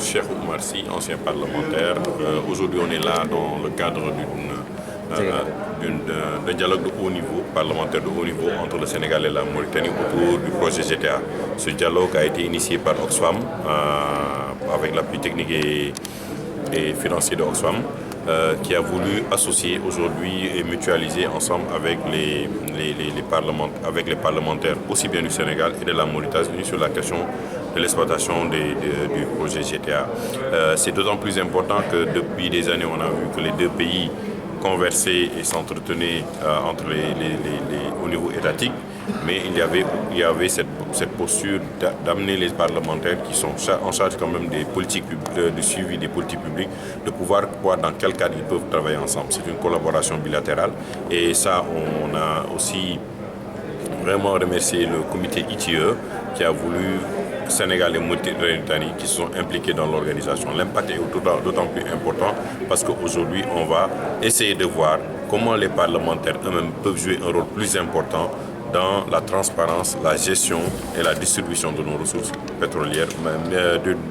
Cheikh Oumar Sy, ancien parlementaire. Aujourd'hui, on est là dans le cadre d'un dialogue de haut niveau, parlementaire de haut niveau entre le Sénégal et la Mauritanie autour du projet GTA. Ce dialogue a été initié par Oxfam, avec l'appui technique et financier de Oxfam, qui a voulu associer aujourd'hui et mutualiser ensemble avec les parlementaires aussi bien du Sénégal et de la Mauritanie sur la question de l'exploitation du projet GTA. C'est d'autant plus important que depuis des années, on a vu que les deux pays conversaient et s'entretenaient au niveau étatique, mais il y avait cette posture d'amener les parlementaires qui sont en charge quand même des politiques du suivi des politiques publiques, de pouvoir voir dans quel cadre ils peuvent travailler ensemble. C'est une collaboration bilatérale et ça, on a aussi vraiment remercié le comité ITIE qui a voulu Sénégal et Mauritanie qui se sont impliqués dans l'organisation. L'impact est d'autant plus important parce qu'aujourd'hui, on va essayer de voir comment les parlementaires eux-mêmes peuvent jouer un rôle plus important dans la transparence, la gestion et la distribution de nos ressources pétrolières, même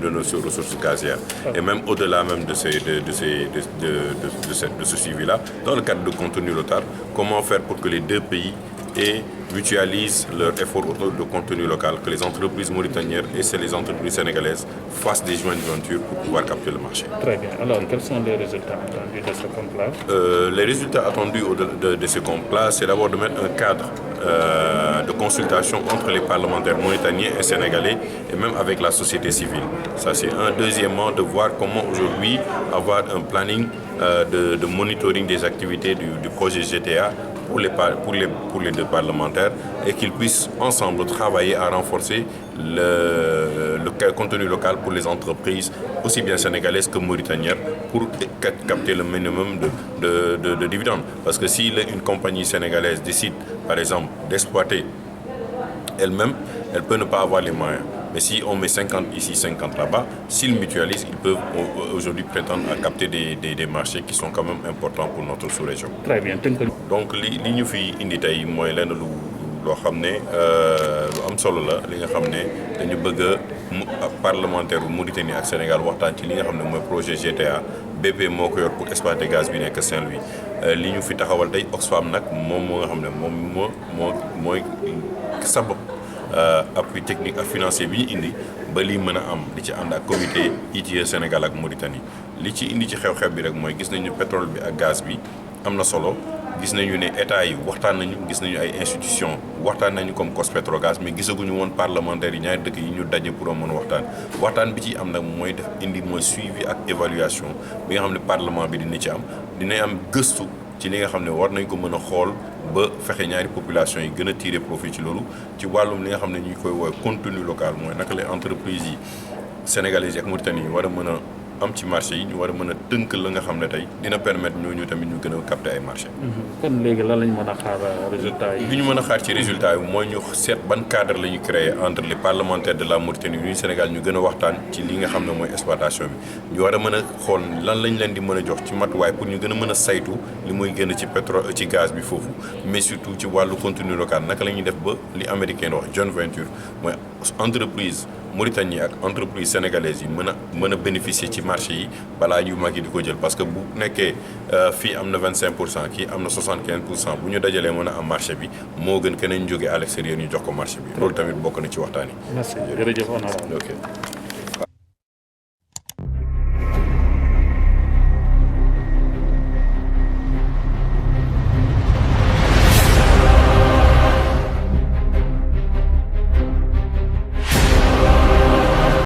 de nos ressources gazières. Et même au-delà même de ce suivi-là, dans le cadre de contenu local, comment faire pour que les deux pays mutualisent leurs efforts autour de contenu local, que les entreprises mauritaniennes et les entreprises sénégalaises fassent des joint ventures pour pouvoir capter le marché. Très bien. Alors, quels sont les résultats attendus de ce conclave? Les résultats attendus de ce conclave, c'est d'abord de mettre un cadre de consultation entre les parlementaires mauritaniens et sénégalais et même avec la société civile. Ça, c'est un. Deuxièmement, de voir comment aujourd'hui avoir un planning de monitoring des activités du projet GTA pour les deux parlementaires et qu'ils puissent ensemble travailler à renforcer le contenu local pour les entreprises, aussi bien sénégalaises que mauritaniennes, pour capter le minimum de dividendes. Parce que si une compagnie sénégalaise décide, par exemple, d'exploiter elle-même, elle peut ne pas avoir les moyens. Mais si on met 50 ici, 50 là-bas, s'ils mutualisent, ils peuvent aujourd'hui prétendre à capter des marchés qui sont quand même importants pour notre sous-région. Très bien. Donc li ñu fi indi tey mooy lenn loo xam ne lu am solo la li nga xam ne dañu bëgg a parlementaire bu Mauritanie ak Sénégal waxtaan ci li nga xam ne mooy projet GTA. BP moo ko yor pour exploiter gaz bi nekk Saint-Louis li ñu fi taxawal tey Oxfam nag moom moo nga xam ne mooy sabab appui technique ak financier bi ñu indi ba lii mën a am di ci ànd ak comité ITIE Sénégal ak Mauritanie li ci indi ci xew-xew bi rek mooy gis nañu pétrole bi ak gaz bi am na solo gis nañu ne état yi waxtaan nañu gis nañu ay institutions waxtaan nañu comme COS-Petrogaz mais gisaguñu woon parlementaires yi ñaari dëkk yi ñu daje pour mën a waxtaan bi ci am nag mooy mooy suivi ak évaluation bi nga xam ne parlement bi dina am gëstu ci li nga xam ne war nañ ko mën a xool ba fexe ñaari population yi gën a tirer profit ci loolu ci wàllum li nga xam ne ñu koy woowee contenu local mooy naka les entreprises yi sénégalaises yi ak Mauritanie yi war a mën a am ci marché yi ñu war a mën a tënk la nga xam ne tey dina permettre ñooñu tamit ñu gën a capter ay marché. kon léegi lan lañ mën a xaar résultats yi. li ñu mën a xaar ci résultats yi mooy ñu seet ban cadre la ñu créé entre les parlementaires de la Mauritanie yu Sénégal ñu gën a waxtaan ci li nga xam ne mooy exploitation bi ñu war a mën a xool lan lañ leen di mën a jox ci matuwaay pour ñu gën a mën a saytu li muy génn ci pétrole ci gaz bi foofu mais surtout ci wàllu contenu local naka la ñuy def ba li américain wax joint venture mooy entreprise Mauritanie ak entreprise sénégalaise yi mën a bénéficier ci marché yi balaa yu mag yi di ko jël parce que bu nekkee fii am na 25% kii am na 75% bu ñu dajalee mën a am marché bi moo gën keneen jóge à l'extérieur ñu jox ko marché bi loolu tamit bokk na ci waxtaan yi. merci jërëjëf honorable. Ok.